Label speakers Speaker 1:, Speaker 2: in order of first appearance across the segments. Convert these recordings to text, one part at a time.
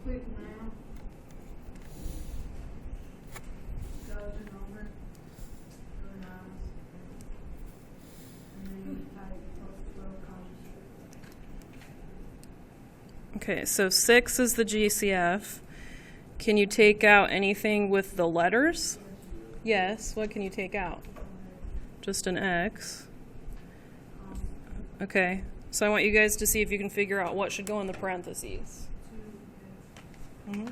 Speaker 1: quick math. Go to number, go nice, and then you type post-row column.
Speaker 2: Okay, so 6 is the GCF. Can you take out anything with the letters? Yes. What can you take out? Just an X. Okay. So I want you guys to see if you can figure out what should go in the parentheses. Mm-hmm.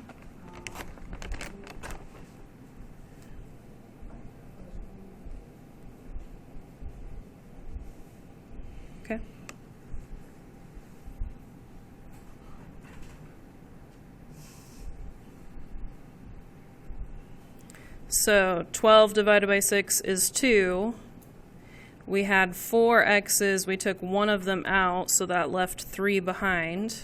Speaker 2: Okay. So 12 divided by 6 is 2. We had 4 x's. We took one of them out, so that left 3 behind.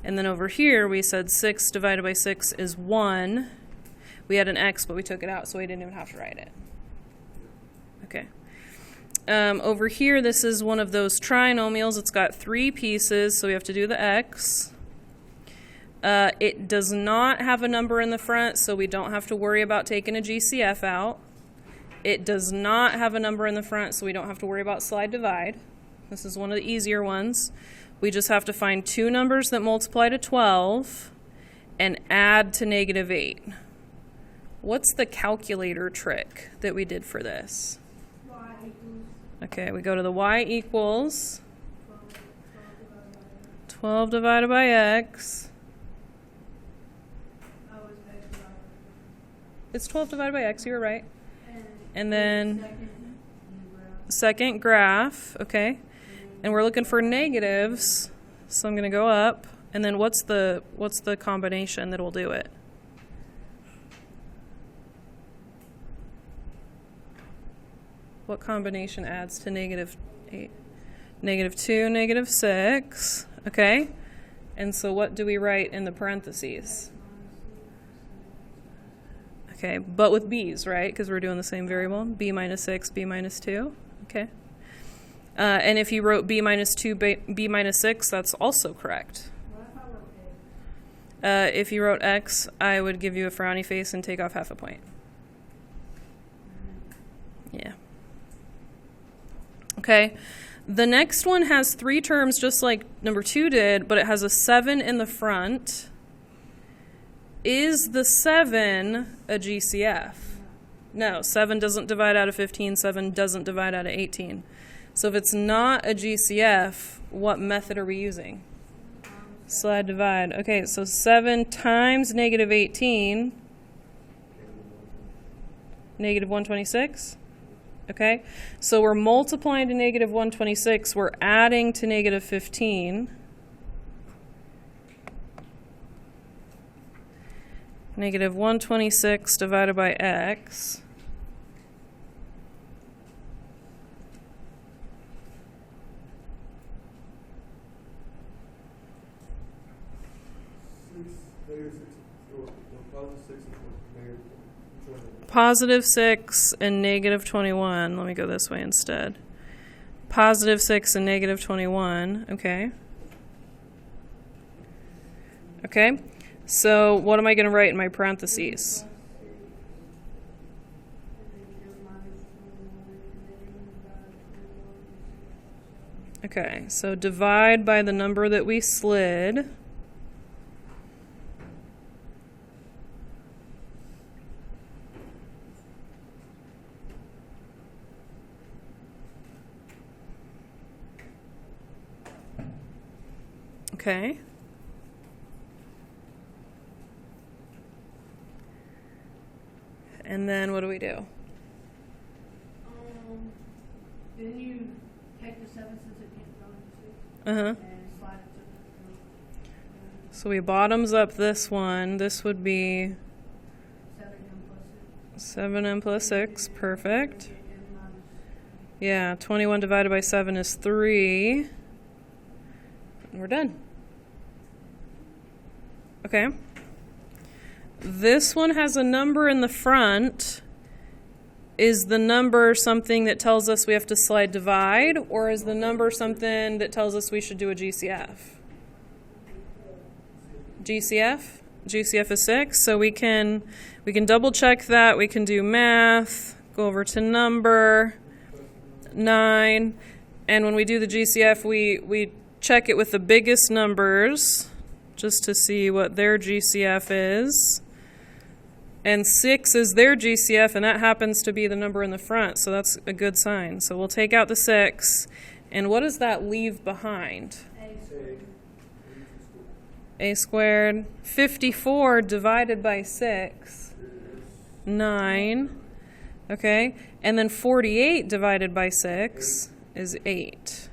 Speaker 2: And then over here, we said 6 divided by 6 is 1. We had an x, but we took it out, so we didn't even have to write it. Okay. Over here, this is one of those trinomials. It's got 3 pieces, so we have to do the x. It does not have a number in the front, so we don't have to worry about taking a GCF out. It does not have a number in the front, so we don't have to worry about slide divide. This is one of the easier ones. We just have to find 2 numbers that multiply to 12 and add to -8. What's the calculator trick that we did for this?
Speaker 1: Y equals
Speaker 2: Okay, we go to the y equals
Speaker 1: 12 divided
Speaker 2: 12 divided by x.
Speaker 1: by, oh, it's x divided
Speaker 2: It's 12 divided by x, you were right.
Speaker 1: by.
Speaker 2: And then
Speaker 1: Second,
Speaker 2: second graph, okay. And we're looking for negatives, so I'm going to go up. And then what's the combination that will do it? What combination adds to -8? -2, -6, okay. And so what do we write in the parentheses? Okay, but with b's, right? Because we're doing the same variable. B minus 6, B minus 2. Okay. And if you wrote B minus 2, B minus 6, that's also correct.
Speaker 1: what if I wrote x?
Speaker 2: If you wrote X, I would give you a frowny face and take off half a point. Yeah. Okay. The next one has 3 terms just like number 2 did, but it has a 7 in the front. Is the 7 a GCF? No, 7 doesn't divide out of 15, 7 doesn't divide out of 18. So if it's not a GCF, what method are we using? Slide divide. Okay, so 7 times -18, -126. Okay, so we're multiplying to -126, we're adding to -15. -126 divided by x. +6 and -21. Let me go this way instead. +6 and -21. Okay. Okay. So what am I going to write in my parentheses? Okay. So divide by the number that we slid. Okay. And then what do we do?
Speaker 1: Then you take the 7 since it can't go into 6
Speaker 2: Uh-huh.
Speaker 1: and slide it to the
Speaker 2: So we bottoms up this one. This would be
Speaker 1: 7m plus 6.
Speaker 2: 7m plus 6. Perfect.
Speaker 1: And minus
Speaker 2: Yeah, 21 divided by 7 is 3. And we're done. Okay. This one has a number in the front. Is the number something that tells us we have to slide divide, or is the number something that tells us we should do a GCF? GCF. GCF is 6, so we can double check that. We can do math, go over to number 9, and when we do the GCF, we check it with the biggest numbers just to see what their GCF is. And 6 is their GCF, and that happens to be the number in the front, so that's a good sign. So we'll take out the 6, and what does that leave behind? A squared. 54 divided by 6, 9. Okay, and then 48 divided by 6 is 8.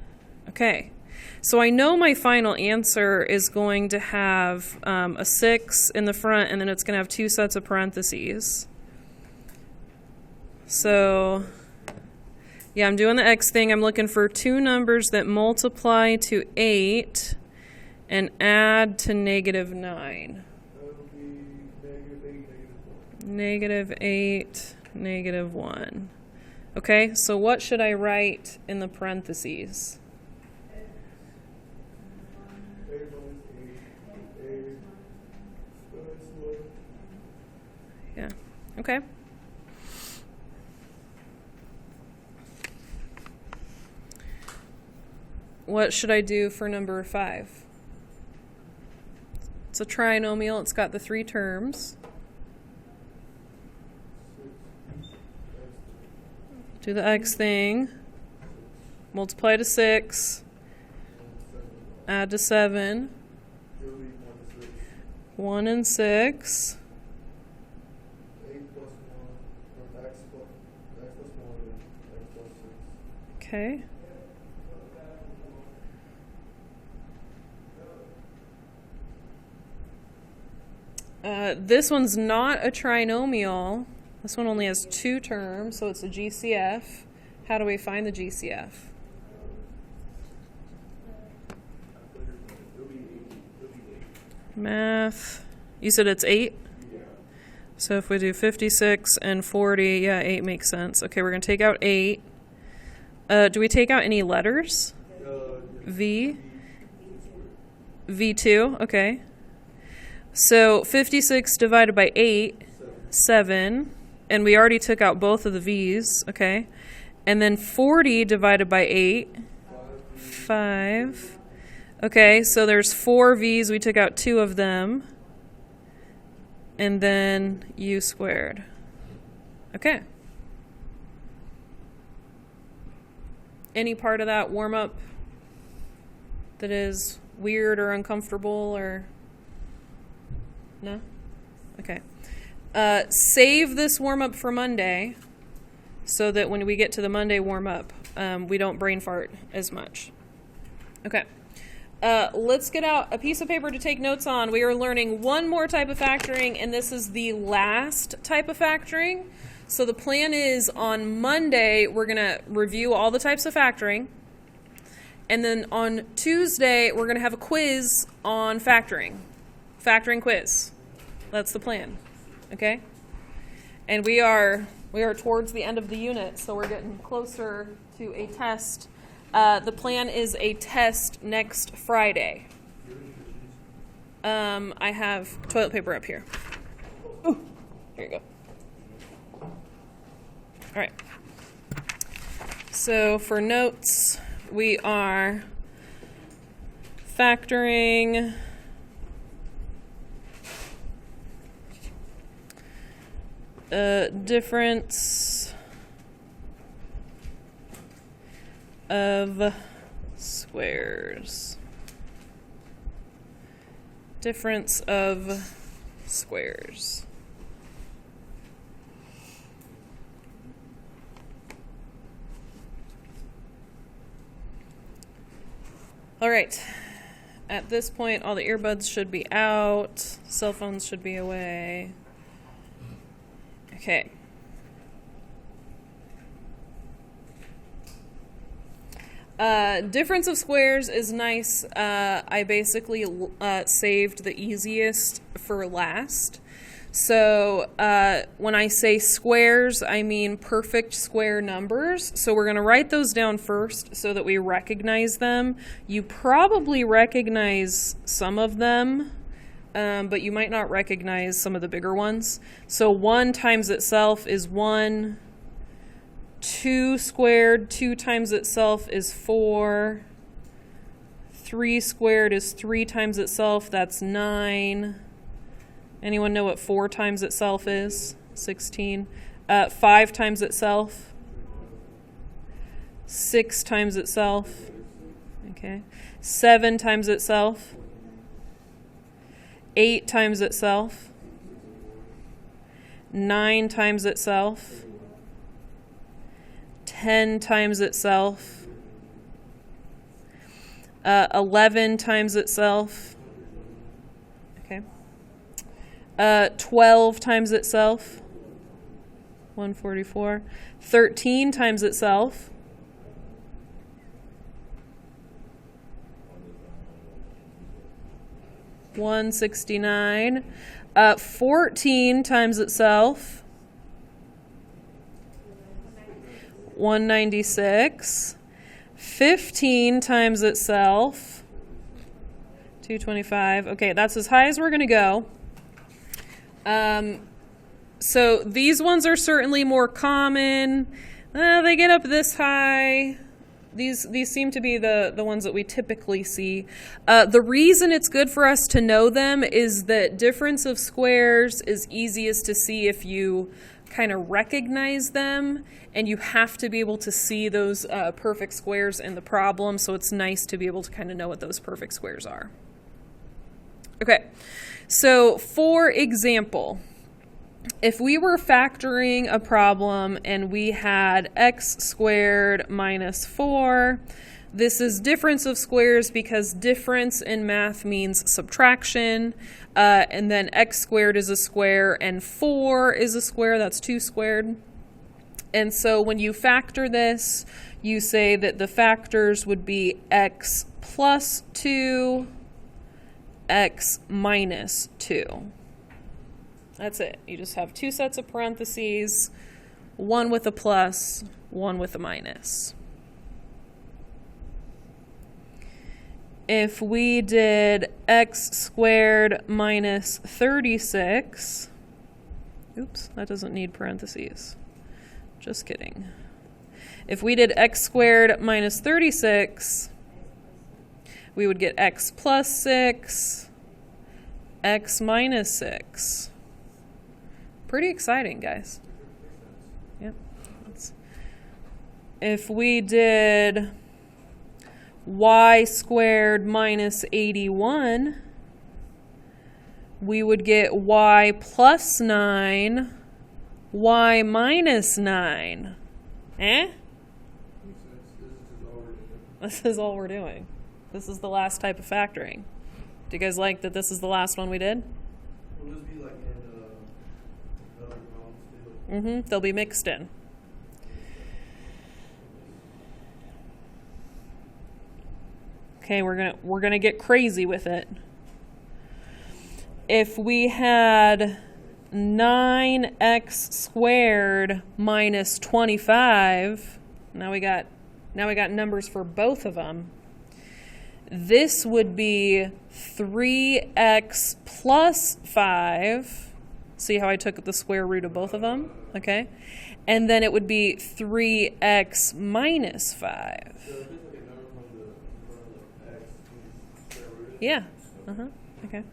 Speaker 2: Okay, so I know my final answer is going to have a 6 in the front, and then it's going to have 2 sets of parentheses. So, yeah, I'm doing the X thing. I'm looking for 2 numbers that multiply to 8 and add to negative 9.
Speaker 3: That would be
Speaker 2: Negative 8, negative 1. Okay, so what should I write in the parentheses? Yeah, okay. What should I do for number 5? It's a trinomial. It's got the 3 terms. Do the X thing. Multiply to 6. Add to 7. 1 and 6.
Speaker 3: 8 plus 1, or x plus 1, x plus 6.
Speaker 2: Okay. This one's not a trinomial. This one only has 2 terms, so it's a GCF. How do we find the GCF? Math. You said it's 8?
Speaker 3: Yeah.
Speaker 2: So if we do 56 and 40, yeah, 8 makes sense. Okay, we're going to take out 8. Do we take out any letters? V? V2, okay. So 56 divided by 8, 7. And we already took out both of the V's, okay. And then 40 divided by 8, 5. Okay, so there's 4 V's. We took out 2 of them. And then U squared. Okay. Any part of that warm up that is weird or uncomfortable or no? Okay. Save this warm up for Monday so that when we get to the Monday warm up, we don't brain fart as much. Okay. Let's get out a piece of paper to take notes on. We are learning one more type of factoring, and this is the last type of factoring. So the plan is on Monday, we're going to review all the types of factoring. And then on Tuesday, we're going to have a quiz on factoring. Factoring quiz. That's the plan. Okay? And we are towards the end of the unit, so we're getting closer to a test. The plan is a test next Friday. I have toilet paper up here. Ooh, here you go. All right. So for notes, we are factoring difference of squares. Difference of squares. All right. At this point, all the earbuds should be out. Cell phones should be away. Okay. Difference of squares is nice. I basically saved the easiest for last. So when I say squares, I mean perfect square numbers. So we're going to write those down first so that we recognize them. You probably recognize some of them. but you might not recognize some of the bigger ones. So 1 times itself is 1. 2 squared, 2 times itself is 4. 3 squared is 3 times itself, that's 9. Anyone know what 4 times itself is? 16. 5 times itself. 6 times itself. Okay. 7 times itself. 8 times itself. 9 times itself. 10 times itself. 11 times itself. Okay. 12 times itself. 144. 13 times itself. 169. 14 times itself. 196. 15 times itself. 225. Okay, that's as high as we're going to go. So these ones are certainly more common. They get up this high. These seem to be the ones that we typically see. The reason it's good for us to know them is that difference of squares is easiest to see if you kind of recognize them, and you have to be able to see those perfect squares in the problem, so it's nice to be able to kind of know what those perfect squares are. Okay, so for example, if we were factoring a problem and we had x squared minus 4, this is difference of squares because difference in math means subtraction, and then x squared is a square and 4 is a square, that's 2 squared. And so when you factor this, you say that the factors would be x plus 2, x minus 2. That's it. You just have 2 sets of parentheses, one with a plus, one with a minus. If we did x squared minus 36, oops, that doesn't need parentheses. Just kidding. If we did x squared minus 36, we would get x plus 6, x minus 6. Pretty exciting, guys. Yep. If we did y squared minus 81, we would get y plus 9, y minus 9. This is all we're doing. This is the last type of factoring. Do you guys like that this is the last one we did?
Speaker 3: Will this be like in other columns too?
Speaker 2: They'll be mixed in. Okay, we're gonna get crazy with it. If we had 9x squared minus 25, now we got numbers for both of them. This would be 3x plus 5. See how I took the square root of both of them? Okay. And then it would be 3x minus 5.
Speaker 3: So if it's like a number from the x to square root?
Speaker 2: Yeah. Okay.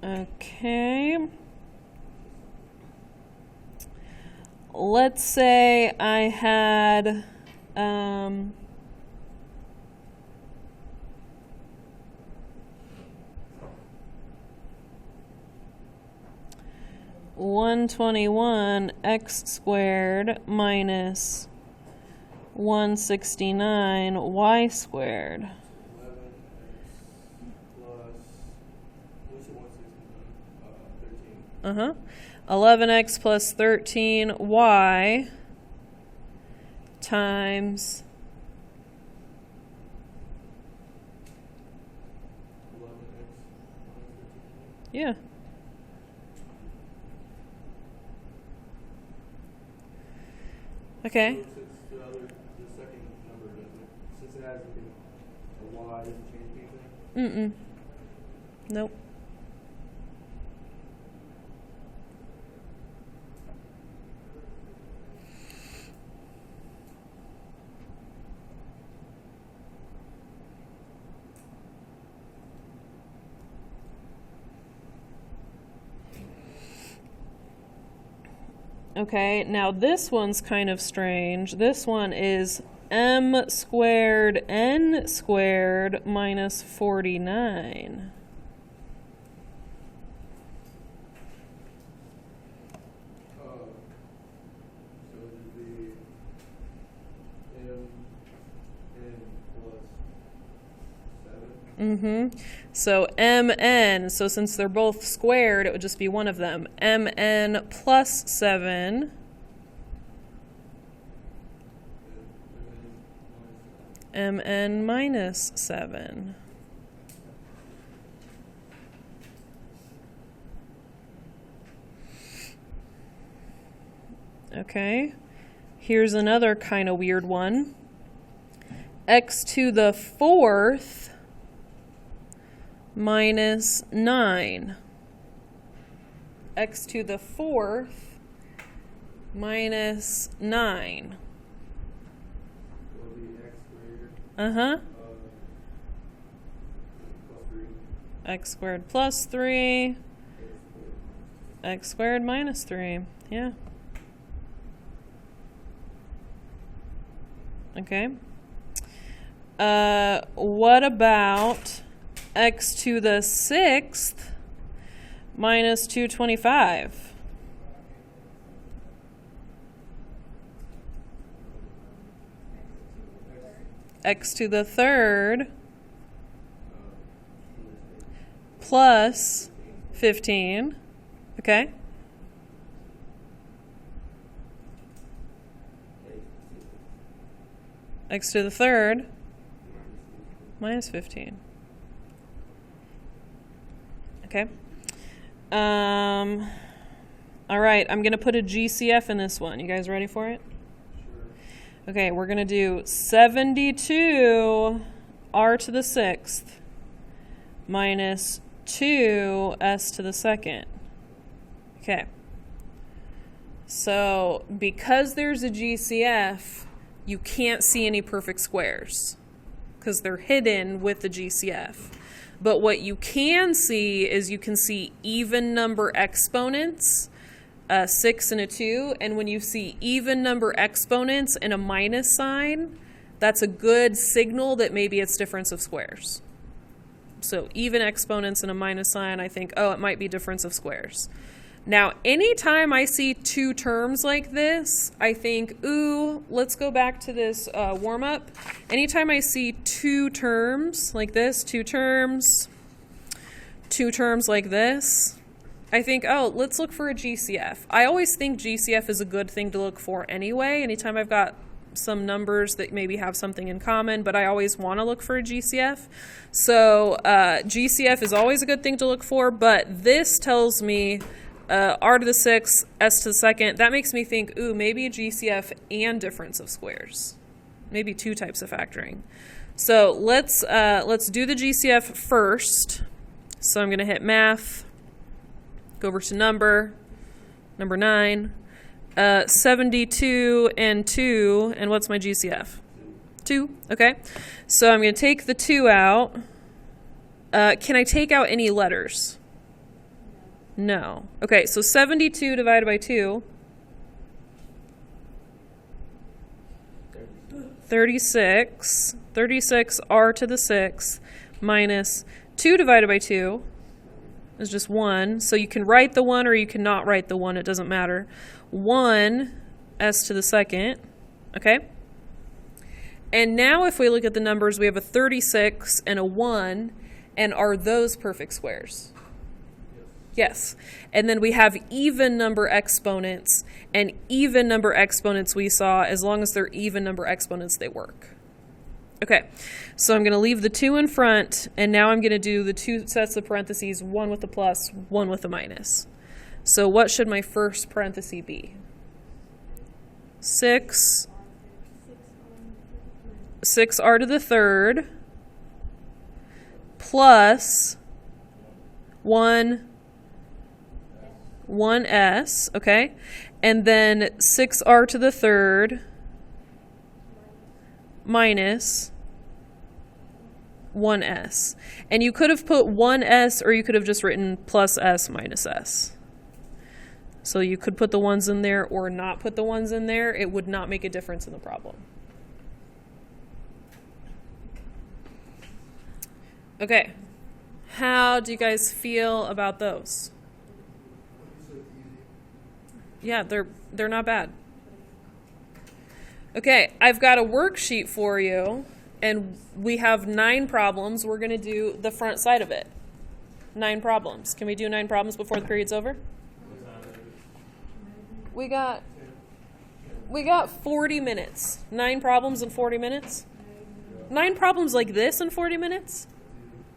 Speaker 2: Okay. Let's say I had 121 x squared minus 169 y squared.
Speaker 3: 11x plus, what's the 169? 13.
Speaker 2: 11x plus 13y times
Speaker 3: 11x minus 13.
Speaker 2: yeah. Okay.
Speaker 3: So since the second has a Y, doesn't change anything?
Speaker 2: Mm-mm. Nope. Okay, now this one's kind of strange. This one is m squared n squared minus 49.
Speaker 3: So it would be M N plus 7.
Speaker 2: So mn, so since they're both squared, it would just be one of them. Mn plus 7 mn minus 7. Okay, here's another kind of weird one. X to the 4th minus 9. X to the 4th minus 9.
Speaker 3: So it would be X squared
Speaker 2: Uh-huh.
Speaker 3: plus 3.
Speaker 2: X squared plus 3.
Speaker 3: X squared.
Speaker 2: X squared minus 3. Yeah. Okay. What about x to the 6th minus 225? X to the 3rd plus 15. Okay. X to the 3rd minus 15. Okay. All right, I'm going to put a GCF in this one. You guys ready for it?
Speaker 3: Sure.
Speaker 2: Okay, we're going to do 72 r to the 6th minus 2 s to the 2nd. Okay. So, because there's a GCF, you can't see any perfect squares because they're hidden with the GCF. But what you can see is you can see even number exponents, 6 and a 2. And when you see even number exponents and a minus sign, that's a good signal that maybe it's difference of squares. So even exponents and a minus sign, I think, oh, it might be difference of squares. Now, anytime I see two terms like this, I think, ooh, let's go back to this warm-up. Anytime I see two terms like this, two terms like this, I think, oh, let's look for a GCF. I always think GCF is a good thing to look for anyway. Anytime I've got some numbers that maybe have something in common, but I always want to look for a GCF. So GCF is always a good thing to look for, but this tells me r to the 6th, s to the 2nd. That makes me think, ooh, maybe a GCF and difference of squares. Maybe two types of factoring. So let's do the GCF first. So I'm going to hit math, go over to number 9, 72 and 2, and what's my GCF? 2, okay. So I'm going to take the 2 out. Can I take out any letters? No. Okay, so 72 divided by 2. 36. 36 r to the 6th minus 2 divided by 2 is just 1. So you can write the 1 or you cannot write the 1. It doesn't matter. 1 s to the 2nd. Okay? And now if we look at the numbers, we have a 36 and a 1. And are those perfect squares? Yes. And then we have even number exponents, and even number exponents we saw, as long as they're even number exponents, they work. Okay, so I'm going to leave the 2 in front, and now I'm going to do the 2 sets of parentheses, one with a plus, one with a minus. So what should my first parenthesis be? 6 6r to the third plus 1s, okay? And then 6r to the third minus 1s. And you could have put 1s, or you could have just written plus s minus s. So you could put the ones in there or not put the ones in there. It would not make a difference in the problem. Okay. How do you guys feel about those? Yeah, they're not bad. Okay, I've got a worksheet for you, and we have 9 problems. We're going to do the front side of it. 9 problems. Can we do 9 problems before the period's over? We got 40 minutes. 9 problems in 40 minutes? 9 problems like this in 40 minutes?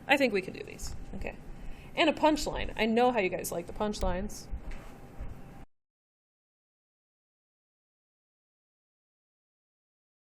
Speaker 2: I think we could do these. Okay. And a punchline. I know how you guys like the punchlines.